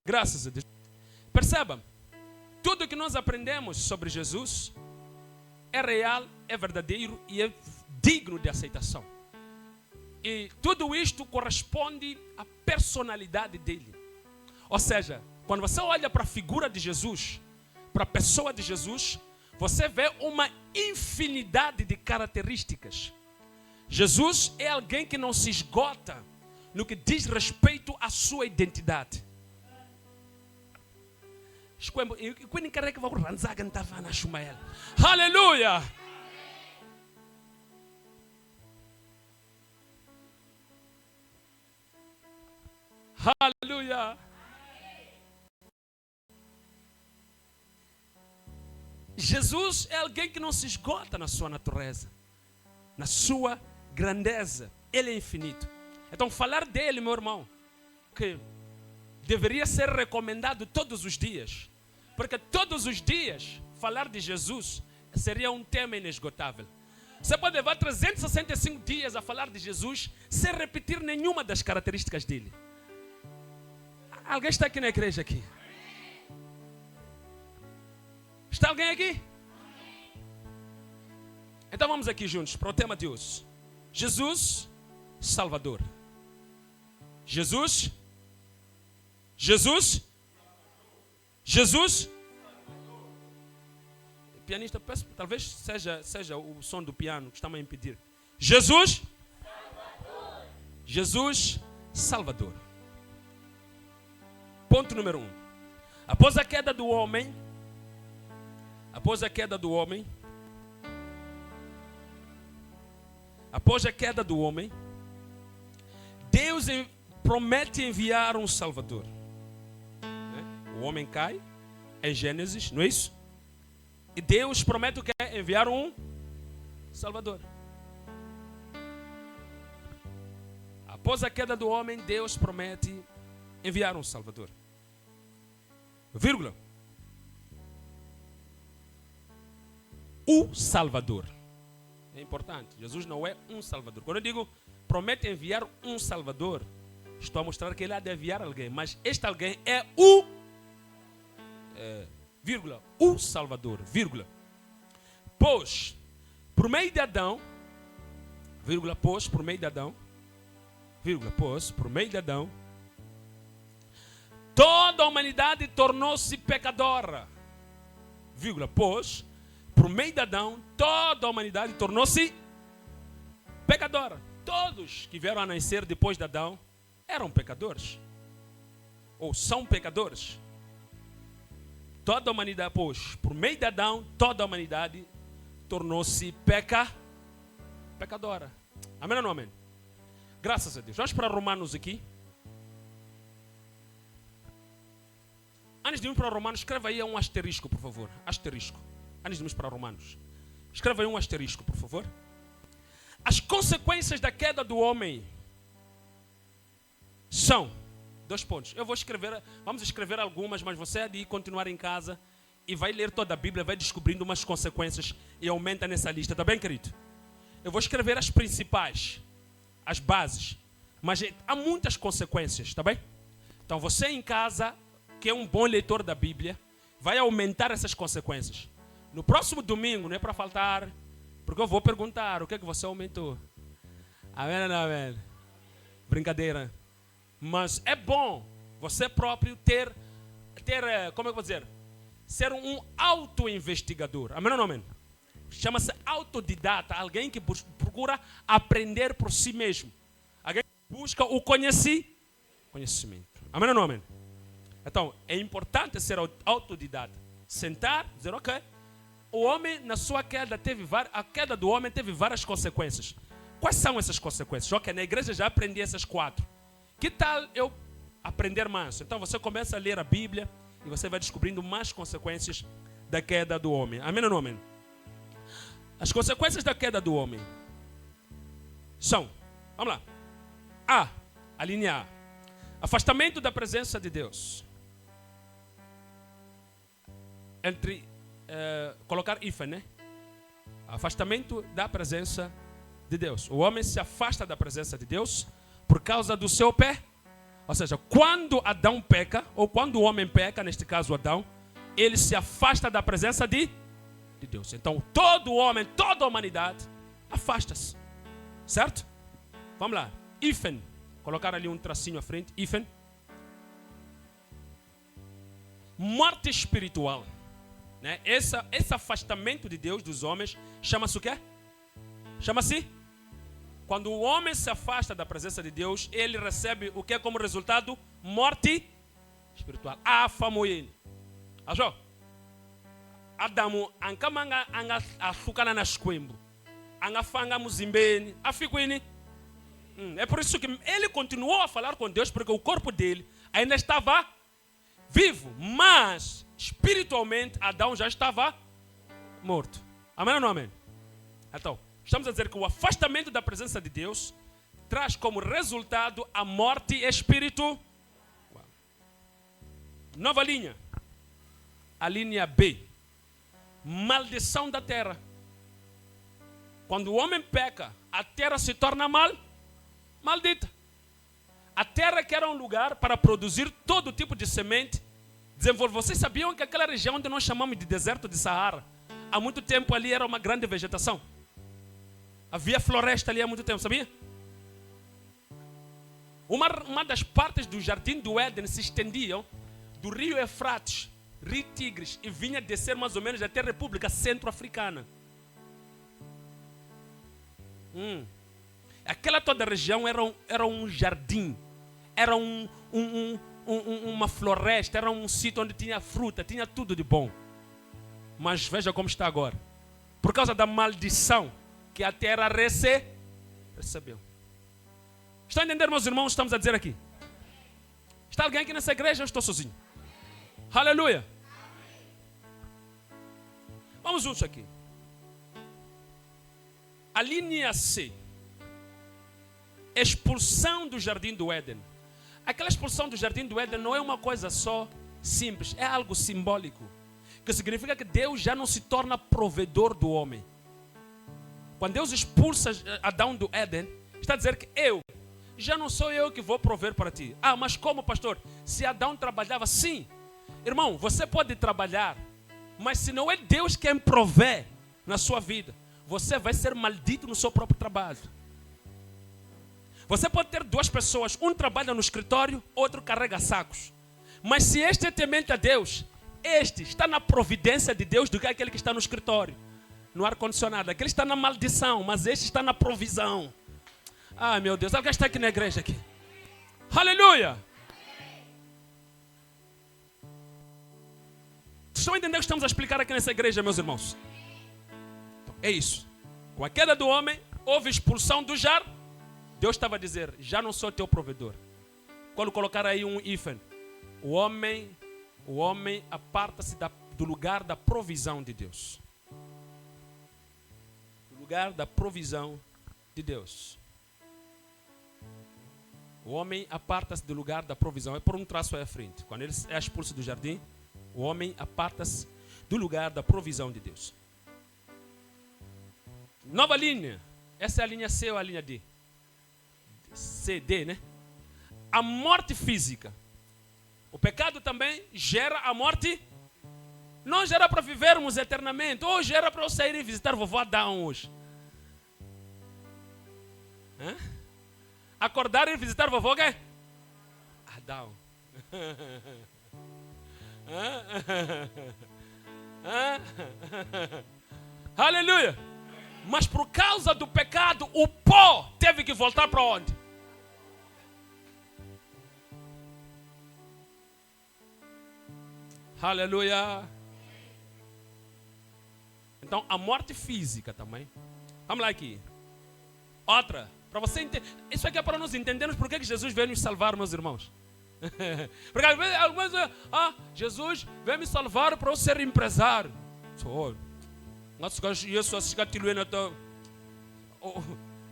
Graças a Deus. Perceba, tudo que nós aprendemos sobre Jesus é real, é verdadeiro e é digno de aceitação. E tudo isto corresponde à personalidade dele. Ou seja, quando você olha para a figura de Jesus, para a pessoa de Jesus, você vê uma infinidade de características. Jesus é alguém que não se esgota no que diz respeito à sua identidade. Aleluia! Aleluia! Jesus é alguém que não se esgota na sua natureza, na sua grandeza. Ele é infinito. Então falar dele, meu irmão, que deveria ser recomendado todos os dias. Porque todos os dias falar de Jesus seria um tema inesgotável. Você pode levar 365 dias a falar de Jesus sem repetir nenhuma das características dele. Alguém está aqui na igreja aqui? Está alguém aqui? Então vamos aqui juntos para o tema de hoje. Jesus, Salvador. Jesus. Pianista, peço, talvez seja o som do piano que está-me a impedir. Jesus. Salvador. Jesus, Salvador. Ponto número 1. Após a queda do homem, Deus promete enviar um Salvador. O homem cai em Gênesis, não é isso? E Deus promete o que é? Enviar um Salvador. Após a queda do homem, Deus promete enviar um Salvador. Vírgula. O Salvador. É importante. Jesus não é um Salvador. Quando eu digo promete enviar um Salvador, estou a mostrar que ele há de enviar alguém. Mas este alguém é o vírgula, o Salvador, vírgula. Pois, por meio de Adão, vírgula, pois, por meio de Adão, vírgula, pois, por meio de Adão, toda a humanidade tornou-se pecadora, vírgula, pois, por meio de Adão, toda a humanidade tornou-se pecadora. Todos que vieram a nascer depois de Adão eram pecadores, ou são pecadores. Toda a humanidade, pois, por meio de Adão, toda a humanidade tornou-se pecadora. Amém ou não amém? Graças a Deus. Vamos para Romanos aqui. Antes de ir para Romanos, escreva aí um asterisco, por favor. Asterisco. Antes de irmos para Romanos. Escreva aí um asterisco, por favor. As consequências da queda do homem são... 2 pontos. Eu vou escrever, vamos escrever algumas, mas você há de continuar em casa e vai ler toda a Bíblia, vai descobrindo umas consequências e aumenta nessa lista. Está bem, querido? Eu vou escrever as principais, as bases, mas há muitas consequências, está bem? Então você em casa, que é um bom leitor da Bíblia, vai aumentar essas consequências. No próximo domingo, não é para faltar, porque eu vou perguntar o que é que você aumentou. Amém ou não amém? Brincadeira. Mas é bom você próprio ter como é que eu vou dizer? Ser um auto-investigador. Amém ou não amém? Chama-se autodidata. Alguém que procura aprender por si mesmo. Alguém que busca o conhecimento. Amém ou não amém? Então, é importante ser autodidata. Sentar, dizer, ok. O homem, na sua queda, a queda do homem teve várias consequências. Quais são essas consequências? Ok, na igreja já aprendi essas 4. Que tal eu aprender mais? Então você começa a ler a Bíblia e você vai descobrindo mais consequências da queda do homem. Amém ou não amém? As consequências da queda do homem são, vamos lá. A linha A. Afastamento da presença de Deus. Colocar hífen, né? Afastamento da presença de Deus. O homem se afasta da presença de Deus por causa do seu Ou seja, quando Adão peca, ou quando o homem peca, neste caso Adão, ele se afasta da presença de Deus. Então todo homem, toda a humanidade afasta-se. Certo? Vamos lá. Hífen. Colocar ali um tracinho à frente. Hífen. Morte espiritual. Né? Esse afastamento de Deus dos homens chama-se o quê? Chama-se? Quando o homem se afasta da presença de Deus, ele recebe o que como resultado? Morte espiritual. Afamoyeni. Achou? Adamu ankamanga anga afukana na shkwembu. Anga fanga muzimbeni. Afikwini. É por isso que ele continuou a falar com Deus, porque o corpo dele ainda estava vivo, mas espiritualmente Adão já estava morto. Amém ou não amém? Então, estamos a dizer que o afastamento da presença de Deus traz como resultado a morte espiritual. Nova linha. A linha B. Maldição da terra. Quando o homem peca, a terra se torna maldita. A terra que era um lugar para produzir todo tipo de semente, desenvolver. Vocês sabiam que aquela região onde nós chamamos de deserto de Saara, há muito tempo ali era uma grande vegetação? Havia floresta ali há muito tempo, sabia? Uma das partes do jardim do Éden se estendiam do rio Eufrates, rio Tigres, e vinha descer mais ou menos até a República Centro-Africana. Aquela toda a região era um jardim, era uma floresta, era um sítio onde tinha fruta, tinha tudo de bom. Mas veja como está agora. Por causa da maldição que a terra recebeu. Estão a entender, meus irmãos, estamos a dizer aqui? Está alguém aqui nessa igreja ou estou sozinho? Aleluia. Vamos juntos aqui. A linha C. Expulsão do jardim do Éden. Aquela expulsão do jardim do Éden não é uma coisa só simples, é algo simbólico. Que significa que Deus já não se torna provedor do homem. Quando Deus expulsa Adão do Éden, está a dizer que já não sou eu que vou prover para ti. Ah, mas como, pastor? Se Adão trabalhava, sim. Irmão, você pode trabalhar, mas se não é Deus quem provê na sua vida, você vai ser maldito no seu próprio trabalho. Você pode ter duas pessoas, um trabalha no escritório, outro carrega sacos. Mas se este é temente a Deus, este está na providência de Deus do que aquele que está no escritório, no ar-condicionado. Aquele está na maldição, mas este está na provisão. Ah, meu Deus, alguém está aqui na igreja aqui. Aleluia! Vocês estão entendendo o que estamos a explicar aqui nessa igreja, meus irmãos? Então, é isso. Com a queda do homem, houve expulsão do jardim. Deus estava a dizer, já não sou teu provedor. Quando colocar aí um hífen, o homem aparta-se do lugar da provisão de Deus. Do lugar da provisão de Deus. O homem aparta-se do lugar da provisão. É por um traço aí à frente. Quando ele é expulso do jardim, o homem aparta-se do lugar da provisão de Deus. Nova linha. Essa é a linha C ou a linha D? CD, né? A morte física. O pecado também gera a morte. Não gera para vivermos eternamente. Ou gera para eu sair e visitar vovó Adão hoje. Acordar e visitar vovó o quê? Adão. Aleluia. Mas por causa do pecado, o pó teve que voltar para onde? Aleluia. Então, a morte física também. Vamos lá aqui. Outra. Para você entender. Isso aqui é para nós entendermos por que Jesus veio nos salvar, meus irmãos. Porque às vezes algumas vezes, Jesus veio me salvar para eu ser empresário.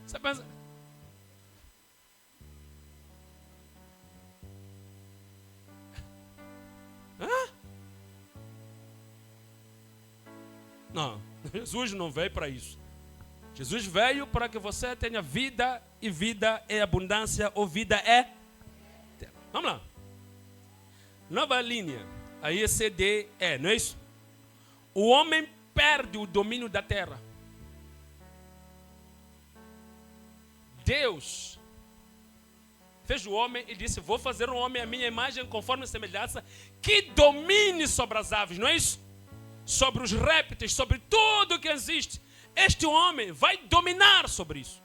Você pensa? Não, Jesus não veio para isso. Jesus veio para que você tenha vida, e vida é abundância, ou vida é eterna. nova linha, a ICDE, não é isso? O homem perde o domínio da terra. Deus fez o homem e disse: vou fazer um homem à minha imagem, conforme a semelhança, que domine sobre as aves, não é isso? Sobre os répteis, sobre tudo que existe. Este homem vai dominar sobre isso.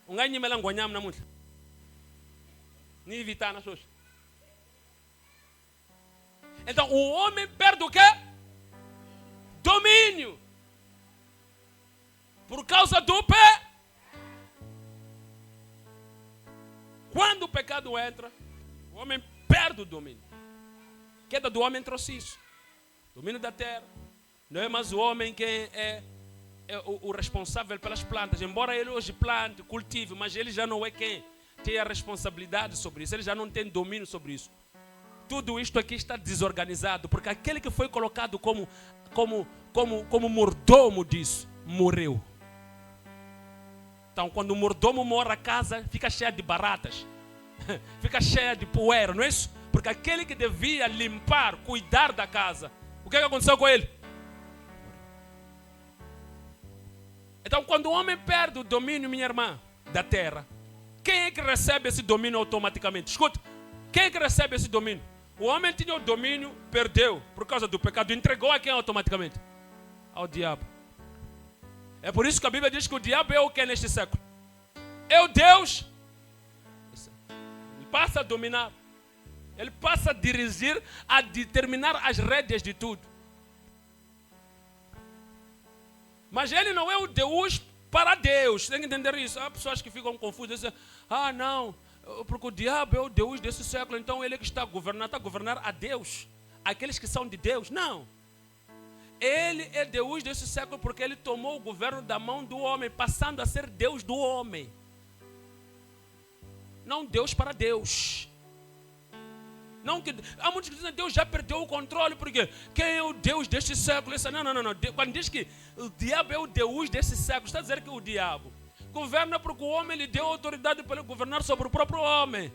Um ganho me languanham na multa. Nem evitar nas suas. Então o homem perde o quê? Domínio. Por causa do pé. Quando o pecado entra, o homem perde o domínio. A queda do homem trouxe isso. Domínio da terra. Não é mais o homem que é o responsável pelas plantas. Embora ele hoje plante, cultive, mas ele já não é quem tem a responsabilidade sobre isso. Ele já não tem domínio sobre isso. Tudo isto aqui está desorganizado, porque aquele que foi colocado como mordomo disso, morreu. Então, quando o mordomo morre, a casa fica cheia de baratas, fica cheia de poeira, não é isso? Porque aquele que devia limpar, cuidar da casa, o que aconteceu com ele? Então, quando o homem perde o domínio, minha irmã, da terra, quem é que recebe esse domínio automaticamente? Escuta, quem é que recebe esse domínio? O homem tinha o domínio, perdeu por causa do pecado, entregou a quem automaticamente? Ao diabo. É por isso que a Bíblia diz que o diabo é o que neste século? É o Deus. Ele passa a dominar. Ele passa a dirigir, a determinar as rédeas de tudo. Mas ele não é o Deus para Deus. Tem que entender isso. Há pessoas que ficam confusas. Dizem, não, porque o diabo é o Deus desse século. Então ele é que está a governar a Deus. Aqueles que são de Deus. Não. Ele é Deus desse século porque ele tomou o governo da mão do homem, passando a ser Deus do homem. Não Deus para Deus. Não que, há muitos que dizem que Deus já perdeu o controle, porque quem é o Deus deste século? Não. Quando diz que o diabo é o Deus desse século, está a dizer que o diabo governa porque o homem lhe deu autoridade para ele governar sobre o próprio homem.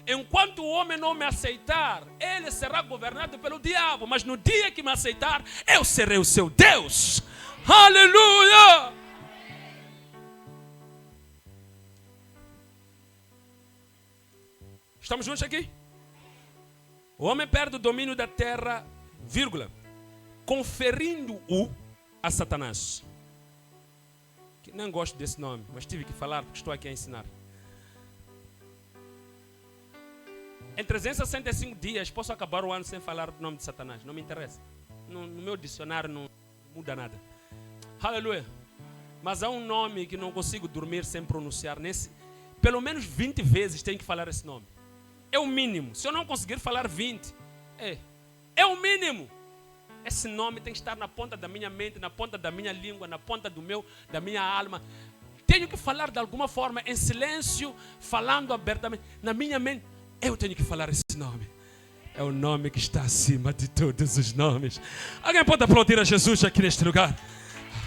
Enquanto o homem não me aceitar, ele será governado pelo diabo. Mas no dia que me aceitar, eu serei o seu Deus. Aleluia! Estamos juntos aqui? O homem perde o domínio da terra, conferindo-o a Satanás. Que não gosto desse nome, mas tive que falar porque estou aqui a ensinar. Em 365 dias, posso acabar o ano sem falar o nome de Satanás. Não me interessa. No meu dicionário não muda nada. Aleluia. Mas há um nome que não consigo dormir sem pronunciar. Pelo menos 20 vezes tenho que falar esse nome. É o mínimo. Se eu não conseguir falar 20, é o mínimo. Esse nome tem que estar na ponta da minha mente, na ponta da minha língua, na ponta da minha alma. Tenho que falar de alguma forma, em silêncio, falando abertamente. Na minha mente, eu tenho que falar esse nome. É o nome que está acima de todos os nomes. Alguém pode aplaudir a Jesus aqui neste lugar?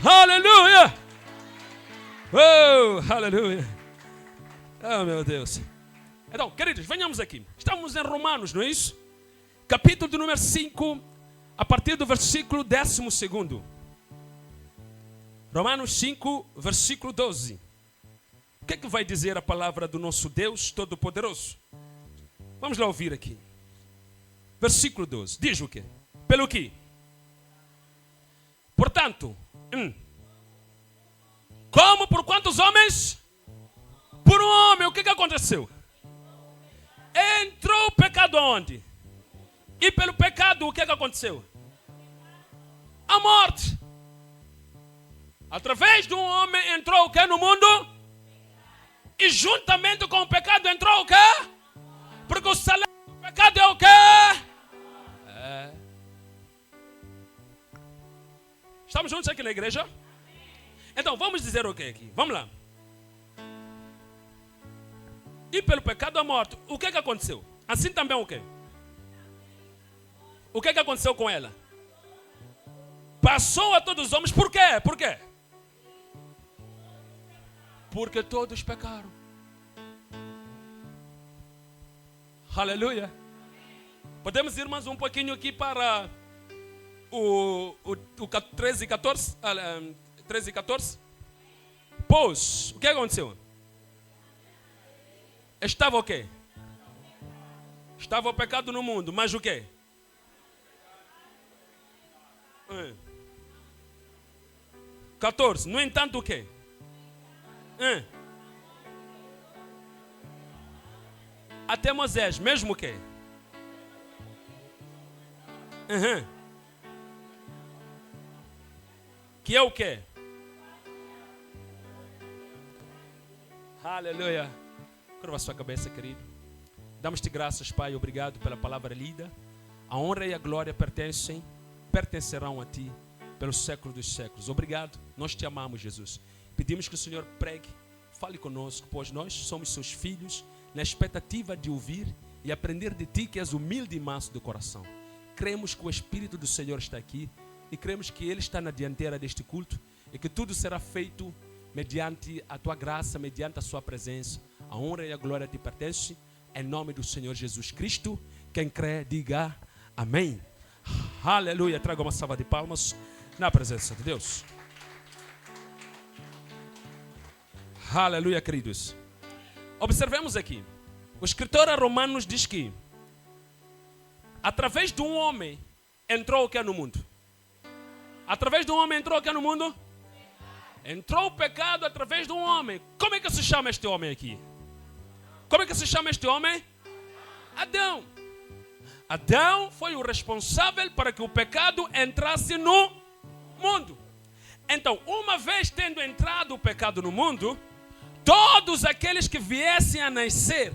Aleluia! Oh, aleluia! Oh, meu Deus. Então, queridos, venhamos aqui. Estamos em Romanos, não é isso? Capítulo de número 5, a partir do versículo 12. Romanos 5, versículo 12. O que é que vai dizer a palavra do nosso Deus Todo-Poderoso? Vamos lá ouvir aqui. Versículo 12. Diz o quê? Pelo que? Portanto, como por quantos homens? Por um homem. O que aconteceu? Entrou o pecado aonde? E pelo pecado o que aconteceu? A morte. Através de um homem entrou o que no mundo? E juntamente com o pecado entrou o que? Porque o salário do pecado é o quê? Estamos juntos aqui na igreja? Então, vamos dizer o que aqui? Vamos lá. E pelo pecado a morte, o que aconteceu? Assim também o quê? O que aconteceu com ela? Passou a todos os homens, por quê? Por quê? Porque todos pecaram. Aleluia. Podemos ir mais um pouquinho aqui para o 13 e 14? 13 e 14? Pois, o que aconteceu? Estava o quê? Estava o pecado no mundo, mas o quê? 14. No entanto, o quê? Até Moisés, mesmo o quê? Que é o quê? Aleluia. Curva a sua cabeça, querido. Damos-te graças, Pai. Obrigado pela palavra lida. A honra e a glória pertencerão a Ti pelos séculos dos séculos. Obrigado. Nós te amamos, Jesus. Pedimos que o Senhor pregue, fale conosco, pois nós somos seus filhos, na expectativa de ouvir e aprender de Ti, que és humilde e manso do coração. Cremos que o Espírito do Senhor está aqui e cremos que Ele está na dianteira deste culto e que tudo será feito mediante a Tua graça, mediante a Sua presença. A honra e a glória te pertencem. Em nome do Senhor Jesus Cristo. Quem crê, diga amém. Aleluia. Traga uma salva de palmas na presença de Deus. Aleluia, queridos. Observemos aqui. O escritor a Romanos diz que através de um homem entrou o que é no mundo? Através de um homem entrou o que é no mundo? Entrou o pecado através de um homem. Como é que se chama este homem aqui? Como é que se chama este homem? Adão. Adão foi o responsável para que o pecado entrasse no mundo. Então, uma vez tendo entrado o pecado no mundo, todos aqueles que viessem a nascer,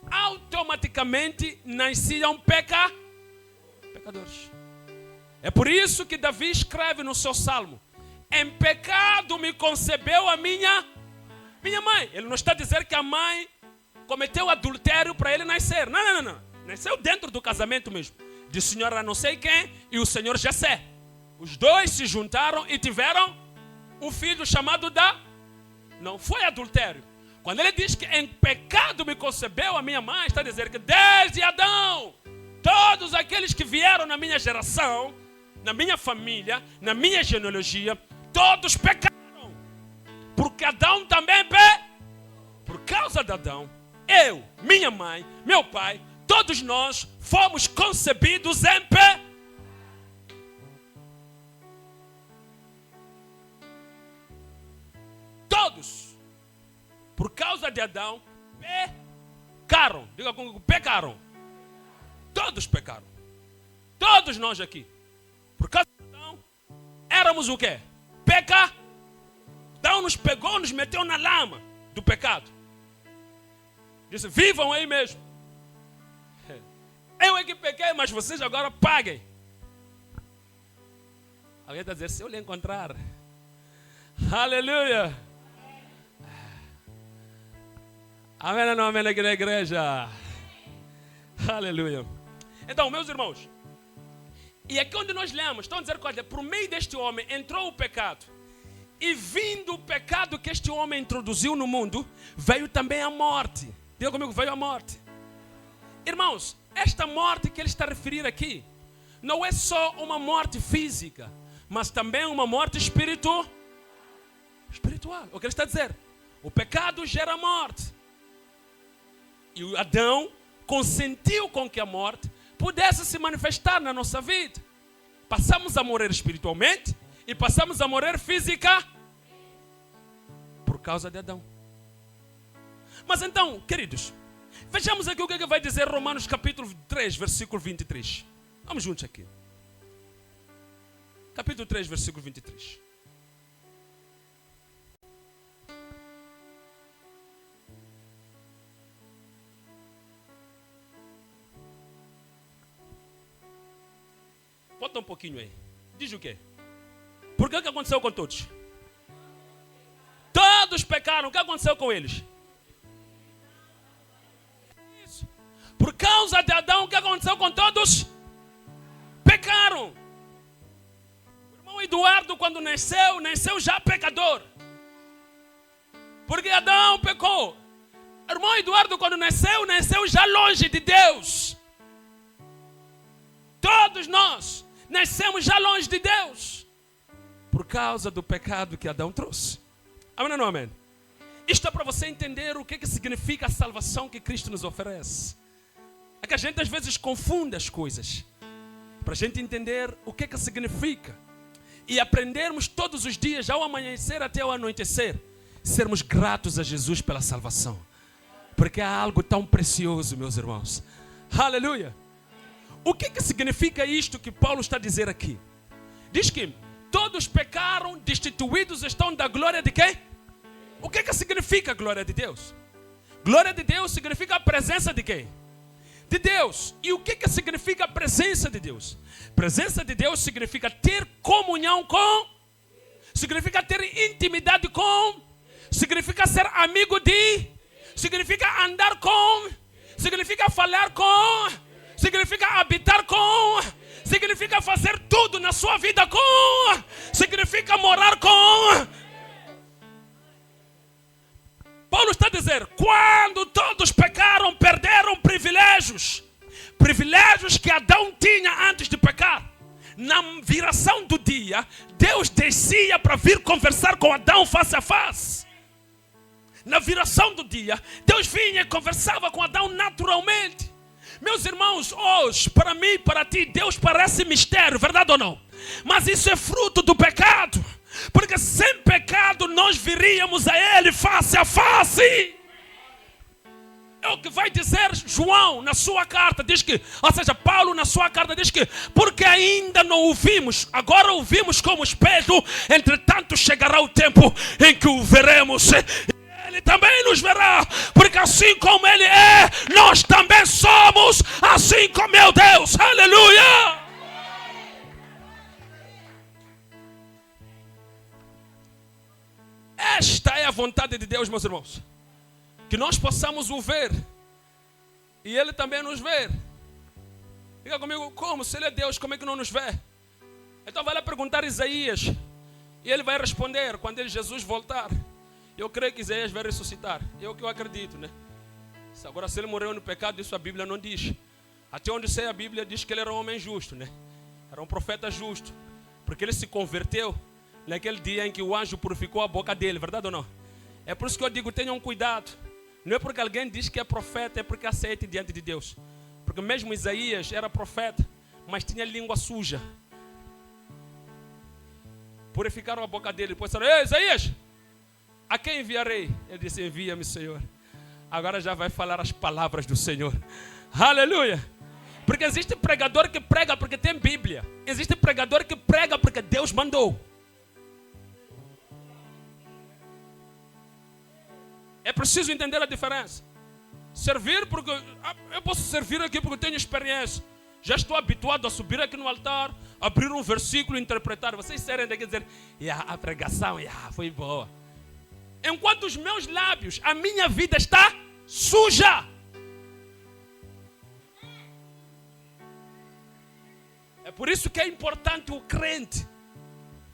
automaticamente nasciam pecadores. É por isso que Davi escreve no seu salmo: em pecado me concebeu a minha mãe. Ele não está a dizer que a mãe cometeu adultério para ele nascer. Não. Nasceu dentro do casamento mesmo. De senhora não sei quem e o senhor Jessé. Os dois se juntaram e tiveram um filho chamado Não foi adultério. Quando ele diz que em pecado me concebeu a minha mãe, está a dizer que desde Adão, todos aqueles que vieram na minha geração, na minha família, na minha genealogia, todos pecaram. Porque Adão também Por causa de Adão, eu, minha mãe, meu pai, todos nós fomos concebidos em Todos, por causa de Adão, pecaram. Diga comigo, pecaram. Todos pecaram. Todos nós aqui. Por causa de Adão, éramos o quê? Adão nos pegou, nos meteu na lama do pecado. Disse, vivam aí mesmo. Eu é que pequei, mas vocês agora paguem. Alguém está a dizer, se eu lhe encontrar. Aleluia. Amém ou não amém aqui na igreja? Aleluia. Então, meus irmãos, e aqui onde nós lemos, estão a dizer que por meio deste homem entrou o pecado. E vindo o pecado que este homem introduziu no mundo, veio também a morte. Diga comigo, veio a morte. Irmãos, esta morte que ele está a referir aqui, não é só uma morte física, mas também uma morte espiritual. O que ele está a dizer? O pecado gera morte. E o Adão consentiu com que a morte pudesse se manifestar na nossa vida. Passamos a morrer espiritualmente e passamos a morrer física por causa de Adão. Mas então, queridos, vejamos aqui o que vai dizer Romanos capítulo 3, versículo 23. Vamos juntos aqui. Capítulo 3, versículo 23. Volta um pouquinho aí. Diz o quê? Por que aconteceu com todos? Todos pecaram. O que aconteceu com eles? Isso. Por causa de Adão, o que aconteceu com todos? Pecaram. O irmão Eduardo, quando nasceu já pecador. Porque Adão pecou. O irmão Eduardo, quando nasceu já longe de Deus. todos nós nascemos já longe de Deus por causa do pecado que Adão trouxe. Amém ou não amém? Isto é para você entender o que significa a salvação que Cristo nos oferece. É que a gente às vezes confunde as coisas. Para a gente entender o que significa. E aprendermos todos os dias, ao amanhecer até ao anoitecer, sermos gratos a Jesus pela salvação. Porque é algo tão precioso, meus irmãos. Aleluia! O que significa isto que Paulo está a dizer aqui? Diz que todos pecaram, destituídos estão da glória de quem? O que significa a glória de Deus? Glória de Deus significa a presença de quem? De Deus. E o que significa a presença de Deus? Presença de Deus significa ter comunhão com, significa ter intimidade com, significa ser amigo de, significa andar com, significa falar com, significa habitar com, significa fazer tudo na sua vida com, significa morar com. Paulo está a dizer, quando todos pecaram, perderam privilégios. Privilégios que Adão tinha antes de pecar. Na viração do dia, Deus descia para vir conversar com Adão face a face. Na viração do dia, Deus vinha e conversava com Adão naturalmente. Meus irmãos, hoje, para mim e para ti, Deus parece mistério, verdade ou não? Mas isso é fruto do pecado. Porque sem pecado nós viríamos a Ele face a face. É o que vai dizer João na sua carta. Diz que, ou seja, Paulo na sua carta diz que porque ainda não o vimos, agora o vimos como espelho, entretanto chegará o tempo em que o veremos. Ele também nos verá, porque assim como Ele é, nós também somos, assim como meu Deus. Aleluia! Esta é a vontade de Deus, meus irmãos. Que nós possamos o ver. E Ele também nos ver. Diga comigo, como? Se Ele é Deus, como é que não nos vê? Então vai lá perguntar a Isaías. E ele vai responder quando Jesus voltar. Eu creio que Isaías vai ressuscitar. É o que eu acredito, né? Agora, se ele morreu no pecado, isso a Bíblia não diz. Até onde sei, a Bíblia diz que ele era um homem justo, né? Era um profeta justo. Porque ele se converteu naquele dia em que o anjo purificou a boca dele, verdade ou não? É por isso que eu digo, tenham cuidado. Não é porque alguém diz que é profeta, é porque aceita diante de Deus. Porque mesmo Isaías era profeta, mas tinha língua suja. Purificaram a boca dele, depois disseram, ei Isaías, a quem enviarei? Ele disse, envia-me, Senhor. Agora já vai falar as palavras do Senhor. Aleluia! Porque existe pregador que prega porque tem Bíblia. Existe pregador que prega porque Deus mandou. É preciso entender a diferença. Servir porque eu posso servir aqui porque tenho experiência. Já estou habituado a subir aqui no altar, abrir um versículo e interpretar. Vocês serem daqui dizer, a pregação foi boa. Enquanto os meus lábios, a minha vida está suja. É por isso que é importante o crente.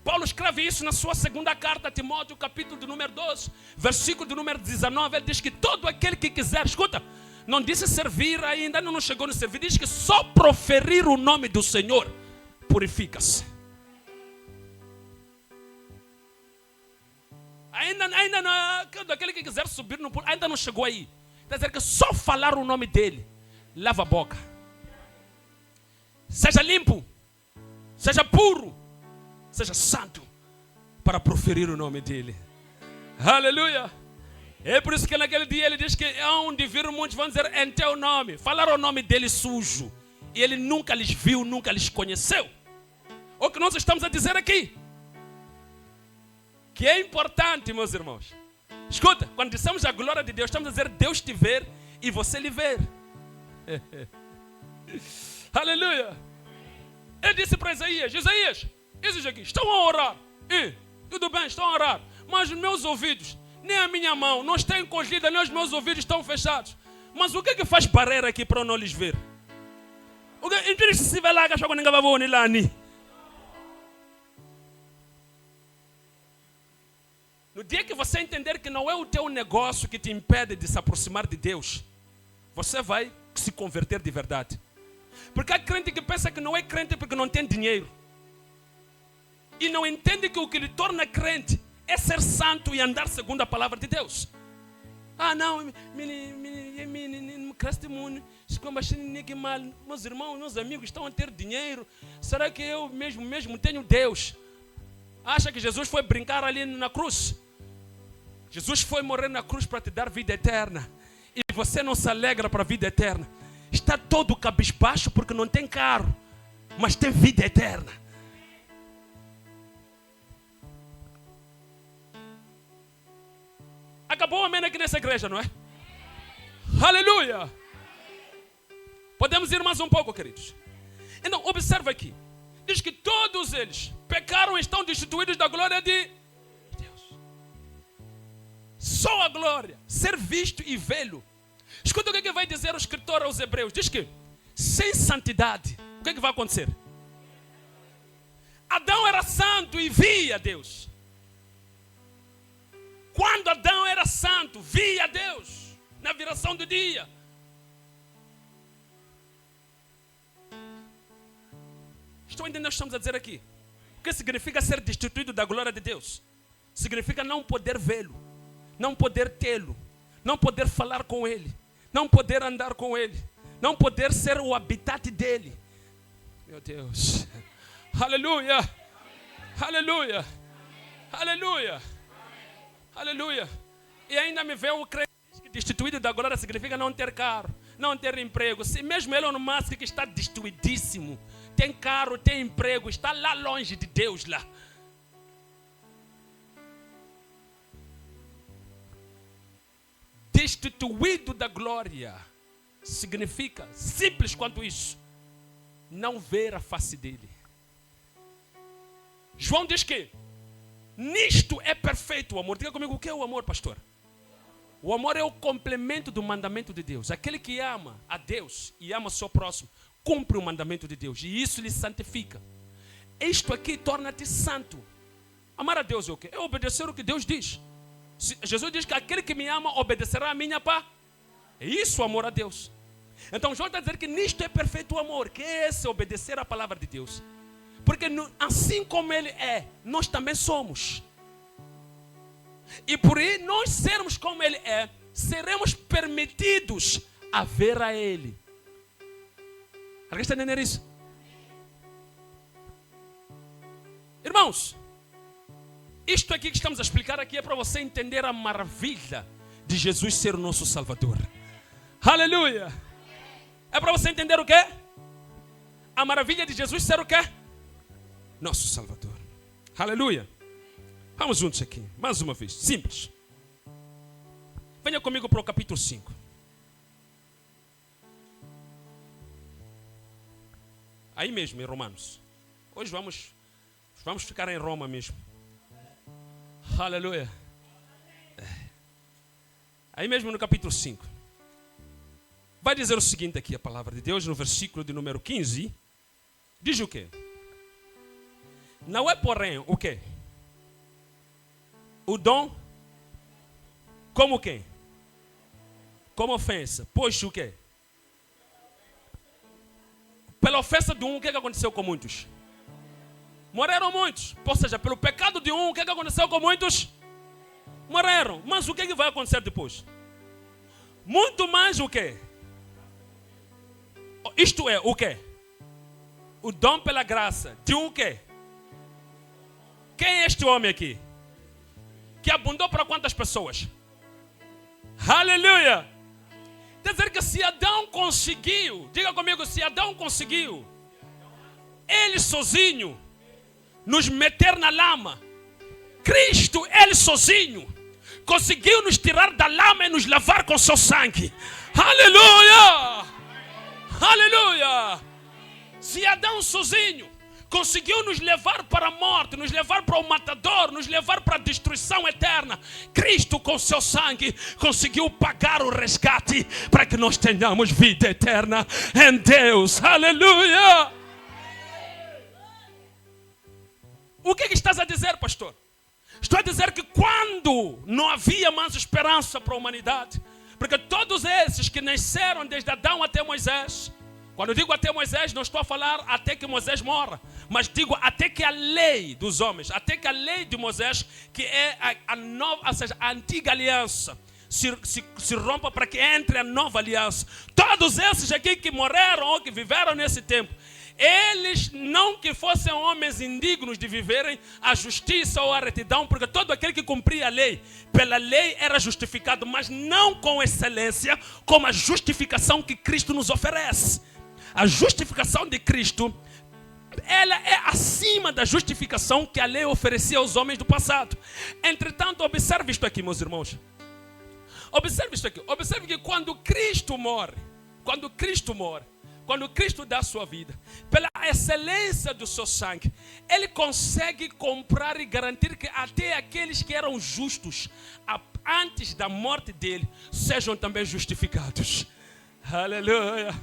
Paulo escreve isso na sua segunda carta a Timóteo, capítulo de número 12, versículo de número 19. Ele diz que todo aquele que quiser, escuta, não disse servir ainda, não chegou no servir, diz que só proferir o nome do Senhor purifica-se. Ainda não, aquele que quiser subir, ainda não chegou aí. Quer dizer que só falar o nome dele, lava a boca. Seja limpo, seja puro, seja santo, para proferir o nome dele. Aleluia! É por isso que naquele dia ele diz que onde viram muitos vão dizer em teu nome. Falaram o nome dele sujo. E ele nunca lhes viu, nunca lhes conheceu. O que nós estamos a dizer aqui, que é importante, meus irmãos. Escuta, quando dissemos a glória de Deus, estamos a dizer Deus te ver e você lhe ver. Aleluia! Ele disse para Isaías, esses aqui estão a orar. Tudo bem, estão a orar. Mas os meus ouvidos, nem a minha mão não está encogida, nem os meus ouvidos estão fechados. Mas o que é que faz barreira aqui para eu não lhes ver? O que se vai lá que achou que ninguém vai ver lá ni? No dia que você entender que não é o teu negócio que te impede de se aproximar de Deus, você vai se converter de verdade. Porque há crente que pensa que não é crente porque não tem dinheiro. E não entende que o que lhe torna crente é ser santo e andar segundo a palavra de Deus. Ah, não, meus irmãos, meus amigos estão a ter dinheiro. Será que eu mesmo tenho Deus? Acha que Jesus foi brincar ali na cruz? Jesus foi morrer na cruz para te dar vida eterna. E você não se alegra para a vida eterna. Está todo cabisbaixo porque não tem carro, mas tem vida eterna. Acabou o amém aqui nessa igreja, não é? Aleluia! Podemos ir mais um pouco, queridos. Então, observa aqui. Diz que todos eles pecaram e estão destituídos da glória de Deus. Só a glória, ser visto e vê-lo. Escuta o que vai dizer o escritor aos Hebreus. Diz que, sem santidade, o que vai acontecer? Adão era santo e via Deus. Quando Adão era santo, via Deus na viração do dia. Estou entendendo o que estamos a dizer aqui? O que significa ser destituído da glória de Deus? Significa não poder vê-lo, não poder tê-lo, não poder falar com Ele, não poder andar com Ele, não poder ser o habitat dEle. Meu Deus. Aleluia. Aleluia. Aleluia. Aleluia. E ainda me vê o crente que destituído da glória significa não ter carro, não ter emprego. Se mesmo Elon Musk, que está destituidíssimo, tem carro, tem emprego, está lá longe de Deus lá. Destituído da glória significa, simples quanto isso, não ver a face dele. João diz que nisto é perfeito o amor. Diga comigo, o que é o amor, pastor? O amor é o complemento do mandamento de Deus. Aquele que ama a Deus e ama o seu próximo, cumpre o mandamento de Deus. E isso lhe santifica. Isto aqui torna-te santo. Amar a Deus é o quê? É obedecer o que Deus diz. Jesus diz que aquele que me ama obedecerá a minha palavra. É isso o amor a Deus. Então João está a dizer que nisto é perfeito o amor. Que é esse obedecer a palavra de Deus. Porque assim como Ele é, nós também somos. E por aí nós sermos como Ele é, seremos permitidos a ver a Ele. Alguém está entendendo isso? Irmãos, isto aqui que estamos a explicar aqui é para você entender a maravilha de Jesus ser o nosso Salvador. Aleluia! É para você entender o quê? A maravilha de Jesus ser o quê? Nosso Salvador. Aleluia. Vamos juntos aqui, mais uma vez, simples. Venha comigo para o capítulo 5. Aí mesmo, em Romanos. Hoje vamos ficar em Roma mesmo. Aleluia. Aí mesmo no capítulo 5. Vai dizer o seguinte aqui, a palavra de Deus, no versículo de número 15. Diz o quê? Não é porém o quê? O dom, como quem? Como ofensa. Pois o quê? Pela ofensa de um, o que aconteceu com muitos? Morreram muitos. Ou seja, pelo pecado de um, o que aconteceu com muitos? Morreram. Mas o que vai acontecer depois? Muito mais o quê? Isto é, o quê? O dom pela graça. De um quê? Quem é este homem aqui? Que abundou para quantas pessoas? Aleluia! Quer dizer que se Adão conseguiu, diga comigo, se Adão conseguiu, ele sozinho, nos meter na lama, Cristo, ele sozinho, conseguiu nos tirar da lama e nos lavar com seu sangue. Aleluia! Aleluia! Se Adão sozinho conseguiu nos levar para a morte, nos levar para o matador, nos levar para a destruição eterna, Cristo com seu sangue conseguiu pagar o resgate para que nós tenhamos vida eterna em Deus. Aleluia! O que estás a dizer, pastor? Estou a dizer que quando não havia mais esperança para a humanidade, porque todos esses que nasceram desde Adão até Moisés, Quando eu digo até Moisés, não estou a falar até que Moisés morra, mas digo até que a lei dos homens, até que a lei de Moisés, que é a nova, ou seja, a antiga aliança, se rompa para que entre a nova aliança. Todos esses aqui que morreram ou que viveram nesse tempo, eles não que fossem homens indignos de viverem a justiça ou a retidão, porque todo aquele que cumpria a lei, pela lei era justificado, mas não com excelência, como a justificação que Cristo nos oferece. A justificação de Cristo, ela é acima da justificação que a lei oferecia aos homens do passado. Entretanto, observe isto aqui, meus irmãos. Observe isto aqui. Observe que quando Cristo morre, quando Cristo dá a sua vida, pela excelência do seu sangue, Ele consegue comprar e garantir que até aqueles que eram justos antes da morte dele, sejam também justificados. Aleluia.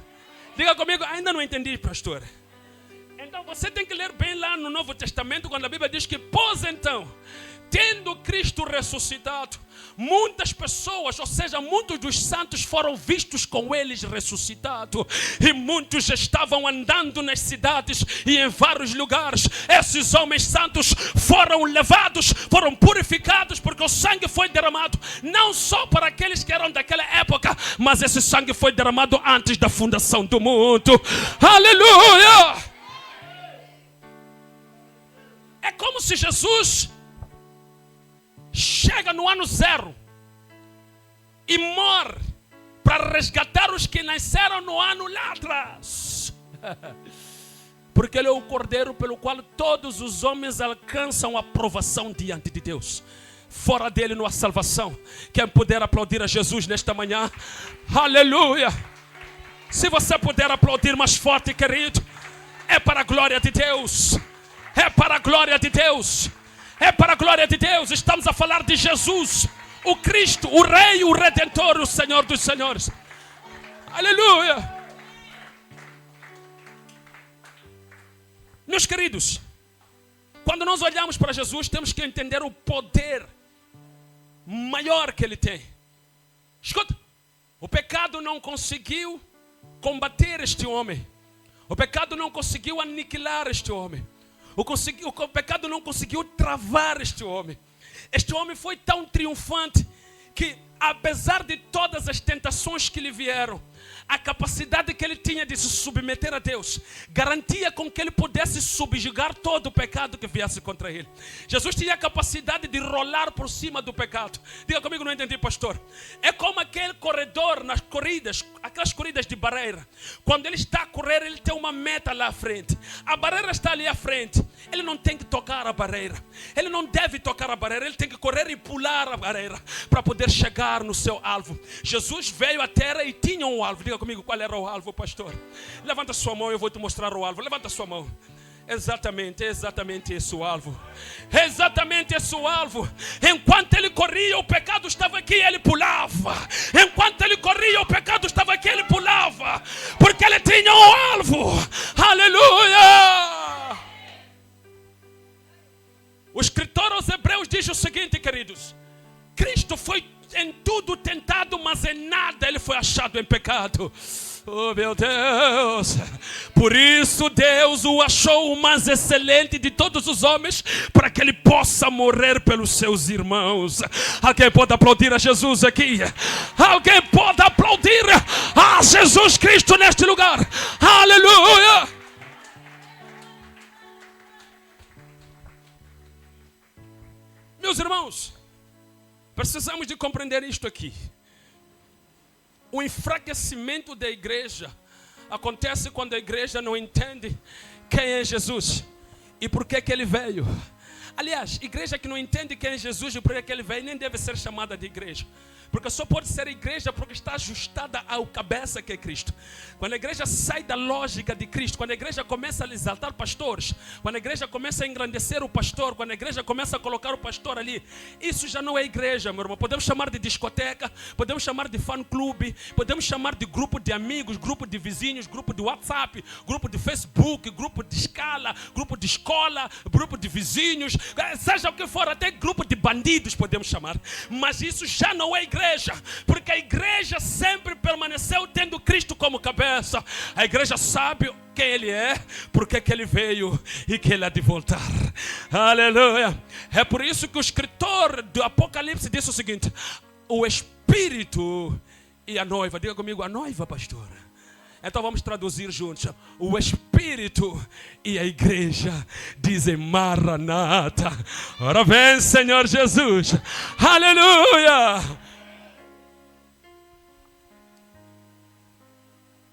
Diga comigo, ainda não entendi, pastor. Então você tem que ler bem lá no Novo Testamento, quando a Bíblia diz que, pois então, tendo Cristo ressuscitado, muitas pessoas, ou seja, muitos dos santos foram vistos com eles ressuscitados. E muitos estavam andando nas cidades e em vários lugares. Esses homens santos foram levados, foram purificados, porque o sangue foi derramado, não só para aqueles que eram daquela época, mas esse sangue foi derramado antes da fundação do mundo. Aleluia! É como se Jesus chega no ano 0 e morre para resgatar os que nasceram no ano lá atrás. Porque Ele é o Cordeiro pelo qual todos os homens alcançam a aprovação diante de Deus. Fora dele não há salvação. Quem puder aplaudir a Jesus nesta manhã? Aleluia! Se você puder aplaudir mais forte, querido, é para a glória de Deus. É para a glória de Deus. É para a glória de Deus. Estamos a falar de Jesus, o Cristo, o Rei, o Redentor, o Senhor dos Senhores. Aleluia. Meus queridos, quando nós olhamos para Jesus, temos que entender o poder maior que Ele tem. Escuta, o pecado não conseguiu combater este homem. O pecado não conseguiu aniquilar este homem. O pecado não conseguiu travar este homem. Este homem foi tão triunfante que, apesar de todas as tentações que lhe vieram, a capacidade que ele tinha de se submeter a Deus garantia com que ele pudesse subjugar todo o pecado que viesse contra ele. Jesus tinha a capacidade de rolar por cima do pecado. Diga comigo, não entendi, pastor. É como aquele corredor nas corridas, aquelas corridas de barreira. Quando ele está a correr, ele tem uma meta lá à frente. A barreira está ali à frente. Ele não tem que tocar a barreira. Ele não deve tocar a barreira. Ele tem que correr e pular a barreira para poder chegar no seu alvo. Jesus veio à terra e tinha um alvo. Diga comigo, qual era o alvo, pastor? Levanta sua mão, eu vou te mostrar o alvo. Levanta sua mão. Exatamente esse o alvo. Exatamente esse o alvo. Enquanto ele corria, o pecado estava aqui, ele pulava. Enquanto ele corria, o pecado estava aqui, ele pulava. Porque ele tinha um alvo. Aleluia! O escritor aos Hebreus diz o seguinte, queridos: Cristo foi em tudo tentado, mas em nada ele foi achado em pecado. Oh, meu Deus! Por isso Deus o achou o mais excelente de todos os homens, para que ele possa morrer pelos seus irmãos. Alguém pode aplaudir a Jesus aqui? Alguém pode aplaudir a Jesus Cristo neste lugar? Aleluia! Meus irmãos, precisamos de compreender isto aqui. O enfraquecimento da igreja acontece quando a igreja não entende quem é Jesus e por que ele veio. Aliás, igreja que não entende quem é Jesus e por que ele veio nem deve ser chamada de igreja. Porque só pode ser igreja porque está ajustada ao cabeça que é Cristo. Quando a igreja sai da lógica de Cristo, quando a igreja começa a exaltar pastores, quando a igreja começa a engrandecer o pastor, quando a igreja começa a colocar o pastor ali, isso já não é igreja, meu irmão. Podemos chamar de discoteca, podemos chamar de fã-clube, podemos chamar de grupo de amigos, grupo de vizinhos, grupo de WhatsApp, grupo de Facebook, grupo de escala, grupo de escola, grupo de vizinhos, seja o que for, até grupo de bandidos podemos chamar. Mas isso já não é igreja. igreja, porque a igreja sempre permaneceu tendo Cristo como cabeça. A igreja sabe quem Ele é, porque que Ele veio e que Ele há de voltar. Aleluia. É por isso que o escritor do Apocalipse disse o seguinte: o Espírito e a noiva. Diga comigo, a noiva, pastor. Então vamos traduzir juntos. O Espírito e a igreja dizem Maranata. Ora vem, Senhor Jesus. Aleluia.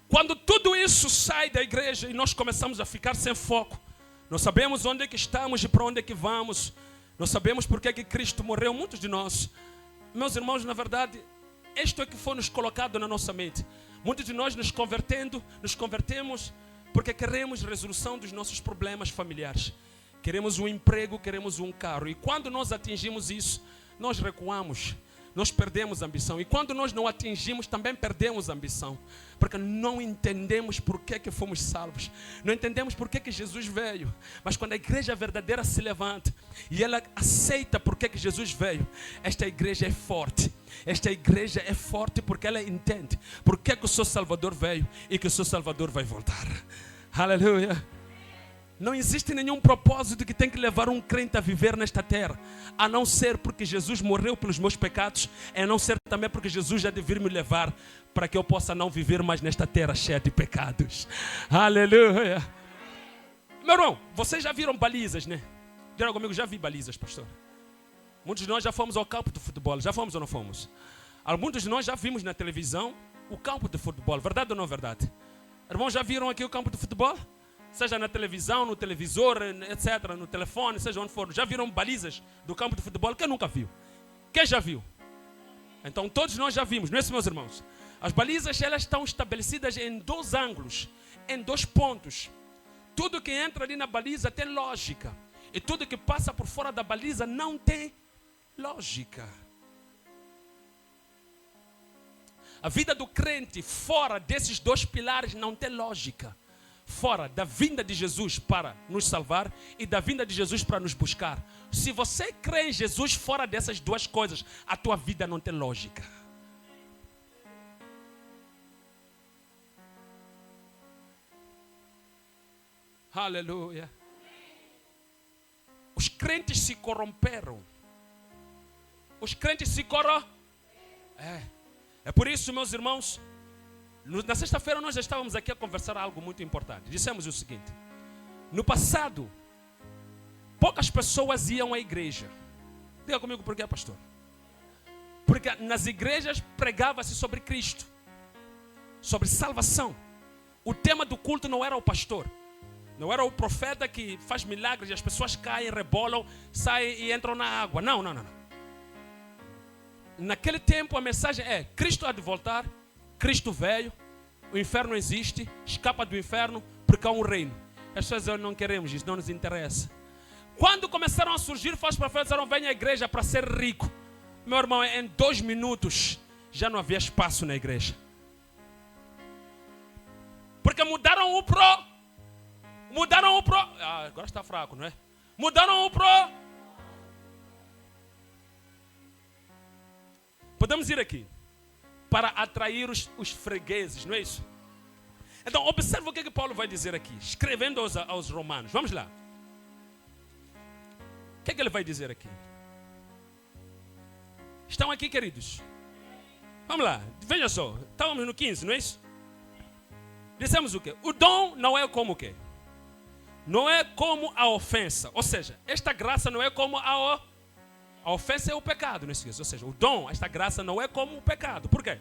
Quando tudo isso sai da igreja e nós começamos a ficar sem foco, não sabemos onde é que estamos e para onde é que vamos, não sabemos porque é que Cristo morreu, muitos de nós, meus irmãos, na verdade, isto é que foi nos colocado na nossa mente. Muitos de nós nos convertemos porque queremos resolução dos nossos problemas familiares. Queremos um emprego, queremos um carro. E quando nós atingimos isso, nós recuamos. Nós perdemos a ambição. E quando nós não atingimos, também perdemos a ambição. Porque não entendemos por que fomos salvos. Não entendemos por que Jesus veio. Mas quando a igreja verdadeira se levanta e ela aceita por que Jesus veio, esta igreja é forte. Esta igreja é forte porque ela entende por que o seu Salvador veio e que o seu Salvador vai voltar. Aleluia. Não existe nenhum propósito que tem que levar um crente a viver nesta terra, a não ser porque Jesus morreu pelos meus pecados, a não ser também porque Jesus já devia me levar para que eu possa não viver mais nesta terra cheia de pecados. Aleluia. Meu irmão, vocês já viram balizas, né? Diga comigo, já vi balizas, pastor. Muitos de nós já fomos ao campo de futebol, já fomos ou não fomos? Muitos de nós já vimos na televisão o campo de futebol, verdade ou não verdade? Irmãos, já viram aqui o campo de futebol? Seja na televisão, no televisor, etc., no telefone, seja onde for. Já viram balizas do campo de futebol? Quem nunca viu? Quem já viu? Então todos nós já vimos, não é isso, meus irmãos? As balizas, elas estão estabelecidas em 2 ângulos, em 2 pontos. Tudo que entra ali na baliza tem lógica. E tudo que passa por fora da baliza não tem lógica. A vida do crente fora desses 2 pilares não tem lógica. Fora da vinda de Jesus para nos salvar e da vinda de Jesus para nos buscar. Se você crê em Jesus fora dessas 2 coisas, a tua vida não tem lógica. Aleluia. Os crentes se corromperam. Os crentes se corromperam. É por isso, meus irmãos, na sexta-feira nós já estávamos aqui a conversar algo muito importante. Dissemos o seguinte: no passado, poucas pessoas iam à igreja. Diga comigo por quê, pastor? Porque nas igrejas pregava-se sobre Cristo, sobre salvação. O tema do culto não era o pastor, não era o profeta que faz milagres e as pessoas caem, rebolam, saem e entram na água. Não. Naquele tempo a mensagem é: Cristo há de voltar, Cristo veio, o inferno existe, escapa do inferno, porque há um reino. As pessoas não queremos isso, não nos interessa. Quando começaram a surgir falsos profetas, disseram: venha à igreja para ser rico. Meu irmão, em 2 minutos já não havia espaço na igreja. Porque mudaram o pro. Agora está fraco, não é? Mudaram o pro. Podemos ir aqui para atrair os fregueses, não é isso? Então, observa o que Paulo vai dizer aqui, escrevendo aos romanos. Vamos lá. O que ele vai dizer aqui? Estão aqui, queridos? Vamos lá, veja só. Estávamos no 15, não é isso? Dissemos o quê? O dom não é como o quê? Não é como a ofensa. Ou seja, esta graça não é como a ofensa é o pecado, não esqueça. Ou seja, o dom, esta graça não é como o pecado. Por quê?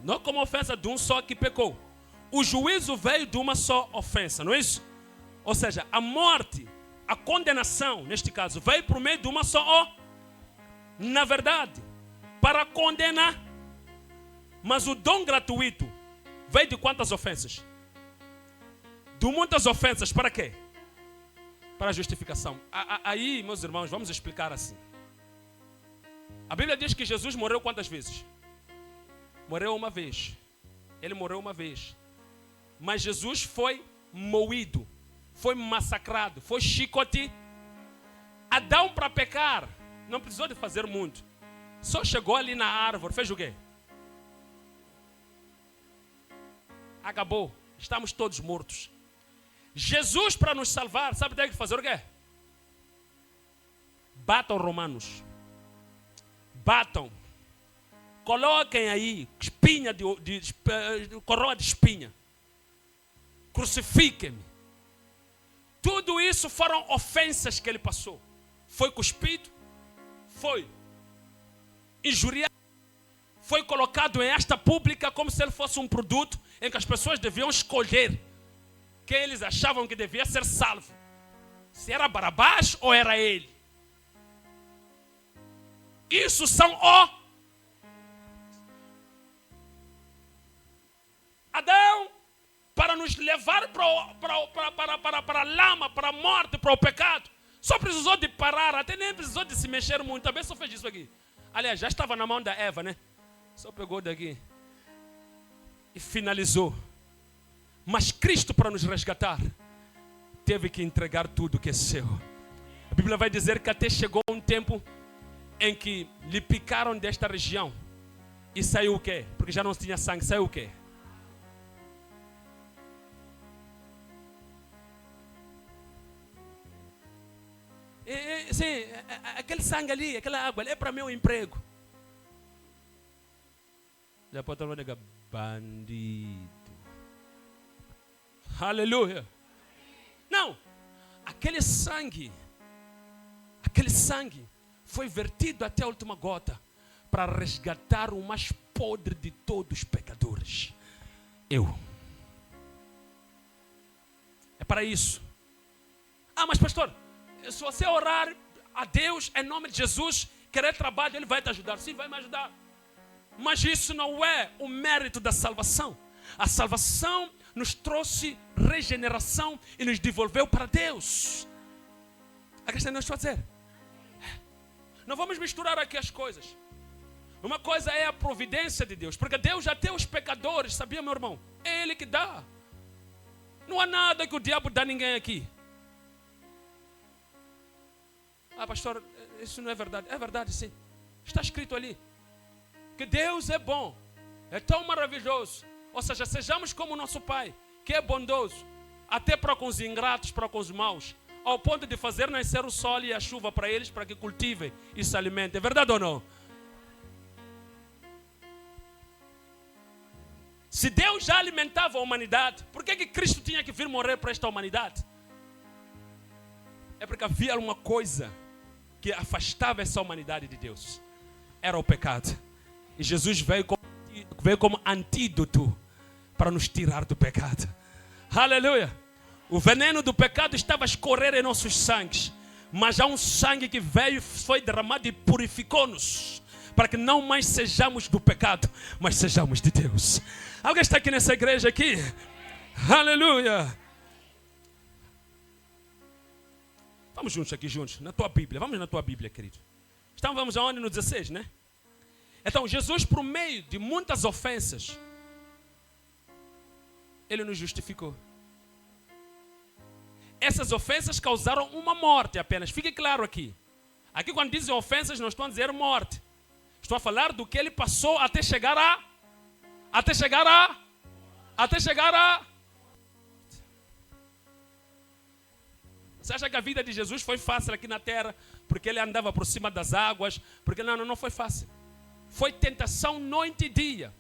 Não como a ofensa de um só que pecou. O juízo veio de uma só ofensa, não é isso? Ou seja, a morte, a condenação, neste caso, veio por meio de uma só. Na verdade, para condenar. Mas o dom gratuito veio de quantas ofensas? De muitas ofensas, para quê? Para a justificação. Aí, meus irmãos, vamos explicar assim. A Bíblia diz que Jesus morreu quantas vezes? Morreu uma vez. Ele morreu uma vez. Mas Jesus foi foi massacrado, foi chicoteado. Adão, para pecar, Não precisou de fazer muito. Só chegou ali na árvore, fez o quê? Acabou. Estamos todos mortos. Jesus, para nos salvar, sabe tem que fazer o quê? Batam romanos. Batam. Coloquem aí espinha coroa de espinha. Crucifiquem-me. Tudo isso foram ofensas que ele passou. Foi cuspido, foi injuriado, foi colocado em asta pública como se ele fosse um produto em que as pessoas deviam escolher quem eles achavam que devia ser salvo. Se era Barabás ou era ele. Isso são Adão, para nos levar para a lama, para a morte, para o pecado. Só precisou de parar, até nem precisou de se mexer muito. Também só fez isso aqui. Aliás, já estava na mão da Eva, né? Só pegou daqui e finalizou. Mas Cristo, para nos resgatar, teve que entregar tudo que é seu. A Bíblia vai dizer que até chegou um tempo em que lhe picaram desta região. E saiu o quê? Porque já não tinha sangue, saiu o quê? Sim, aquele sangue ali, aquela água ali é para meu emprego. Já pode dizer bandido. Aleluia. Não, aquele sangue foi vertido até a última gota para resgatar o mais podre de todos os pecadores. Eu. É para isso. Ah, mas pastor, se você orar a Deus em nome de Jesus, querer trabalho, Ele vai te ajudar. Sim, vai me ajudar. Mas isso não é o mérito da salvação. A salvação nos trouxe regeneração e nos devolveu para Deus. A questão não estou a dizer. Não vamos misturar aqui as coisas. Uma coisa é a providência de Deus, porque Deus já tem os pecadores, sabia, meu irmão? É Ele que dá. Não há nada que o diabo dá a ninguém aqui. Ah, pastor, isso não é verdade. É verdade, sim. Está escrito ali que Deus é bom, é tão maravilhoso. Ou seja, sejamos como o nosso Pai, que é bondoso, até para com os ingratos, para com os maus, ao ponto de fazer nascer o sol e a chuva para eles, para que cultivem e se alimentem. É verdade ou não? Se Deus já alimentava a humanidade, por que Cristo tinha que vir morrer para esta humanidade? É porque havia uma coisa que afastava essa humanidade de Deus. Era o pecado. E Jesus veio como antídoto para nos tirar do pecado. Aleluia! O veneno do pecado estava a escorrer em nossos sangues. Mas há um sangue que veio, foi derramado e purificou-nos. Para que não mais sejamos do pecado, mas sejamos de Deus. Alguém está aqui nessa igreja aqui? Aleluia! Vamos juntos aqui, juntos, na tua Bíblia. Vamos na tua Bíblia, querido. Vamos aonde? No 16, né? Então, Jesus, por meio de muitas ofensas, Ele nos justificou. Essas ofensas causaram uma morte apenas. Fique claro aqui. Aqui quando dizem ofensas, não estão a dizer morte. Estou a falar do que Ele passou até chegar a... Você acha que a vida de Jesus foi fácil aqui na terra? Porque Ele andava por cima das águas? Porque não foi fácil. Foi tentação noite e dia.